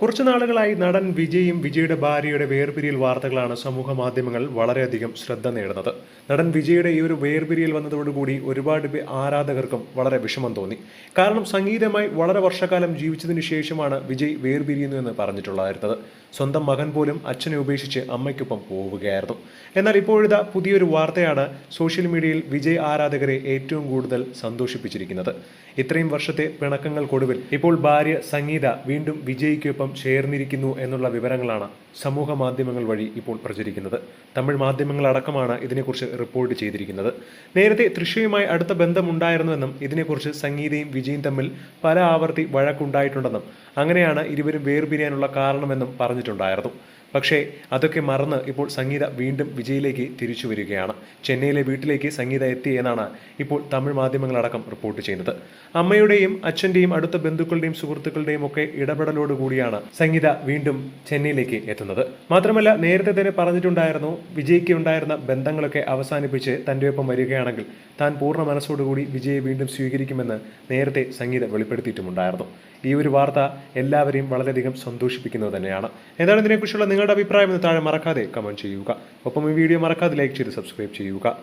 കുറച്ചു നാളുകളായി നടൻ വിജയും വിജയുടെ ഭാര്യയുടെ വേർപിരിയൽ വാർത്തകളാണ് സമൂഹ മാധ്യമങ്ങൾ വളരെയധികം ശ്രദ്ധ നേടുന്നത്. നടൻ വിജയുടെ ഈ ഒരു വേർപിരിയൽ വന്നതോടുകൂടി ഒരുപാട് ആരാധകർക്കും വളരെ വിഷമം തോന്നി. കാരണം സംഗീതമായി വളരെ വർഷക്കാലം ജീവിച്ചതിന് ശേഷമാണ് വിജയ് വേർപിരിയുന്നു എന്ന് പറഞ്ഞിട്ടുള്ളായിരുന്നത്. സ്വന്തം മകൻ പോലും അച്ഛനെ ഉപേക്ഷിച്ച് അമ്മയ്ക്കൊപ്പം പോവുകയായിരുന്നു. എന്നാൽ ഇപ്പോഴിതാ പുതിയൊരു വാർത്തയാണ് സോഷ്യൽ മീഡിയയിൽ വിജയ് ആരാധകരെ ഏറ്റവും കൂടുതൽ സന്തോഷിപ്പിച്ചിരിക്കുന്നത്. ഇത്രയും വർഷത്തെ പിണക്കങ്ങൾക്കൊടുവിൽ ഇപ്പോൾ ഭാര്യ സംഗീത വീണ്ടും വിജയ്ക്കൊപ്പം ചേർന്നിരിക്കുന്നു എന്നുള്ള വിവരങ്ങളാണ് സമൂഹ മാധ്യമങ്ങൾ വഴി ഇപ്പോൾ പ്രചരിക്കുന്നത്. തമിഴ് മാധ്യമങ്ങളടക്കമാണ് ഇതിനെക്കുറിച്ച് റിപ്പോർട്ട് ചെയ്തിരിക്കുന്നത്. നേരത്തെ തൃശ്ശയുമായി അടുത്ത ബന്ധമുണ്ടായിരുന്നുവെന്നും ഇതിനെക്കുറിച്ച് സംഗീതയും വിജയും തമ്മിൽ പല ആവർത്തി വഴക്കുണ്ടായിട്ടുണ്ടെന്നും അങ്ങനെയാണ് ഇരുവരും വേർപിരിയാനുള്ള കാരണമെന്നും പറഞ്ഞിട്ടുണ്ടായിരുന്നു. പക്ഷേ അതൊക്കെ മറന്ന് ഇപ്പോൾ സംഗീത വീണ്ടും വിജയിലേക്ക് തിരിച്ചു വരികയാണ്. ചെന്നൈയിലെ വീട്ടിലേക്ക് സംഗീത എത്തി എന്നാണ് ഇപ്പോൾ തമിഴ് മാധ്യമങ്ങളടക്കം റിപ്പോർട്ട് ചെയ്യുന്നത്. അമ്മയുടെയും അച്ഛൻ്റെയും അടുത്ത ബന്ധുക്കളുടെയും സുഹൃത്തുക്കളുടെയും ഒക്കെ ഇടപെടലോടുകൂടിയാണ് സംഗീത വീണ്ടും ചെന്നൈയിലേക്ക് എത്തുന്നത്. മാത്രമല്ല നേരത്തെ തന്നെ പറഞ്ഞിട്ടുണ്ടായിരുന്നു, വിജയ്ക്ക് ഉണ്ടായിരുന്ന ബന്ധങ്ങളൊക്കെ അവസാനിപ്പിച്ച് തൻ്റെ ഒപ്പം വരികയാണെങ്കിൽ താൻ പൂർണ്ണ മനസ്സോടുകൂടി വിജയെ വീണ്ടും സ്വീകരിക്കുമെന്ന് നേരത്തെ സംഗീത വെളിപ്പെടുത്തിയിട്ടുമുണ്ടായിരുന്നു. ഈ ഒരു വാർത്ത എല്ലാവരെയും വളരെയധികം സന്തോഷിപ്പിക്കുന്നത് തന്നെയാണ്. എന്താണ് ഇതിനെക്കുറിച്ചുള്ള നിങ്ങളുടെ അഭിപ്രായം എന്ന് താഴെ മറക്കാതെ കമന്റ് ചെയ്യുക. ഒപ്പം ഈ വീഡിയോ മറക്കാതെ ലൈക്ക് ചെയ്ത് സബ്സ്ക്രൈബ് ചെയ്യുക.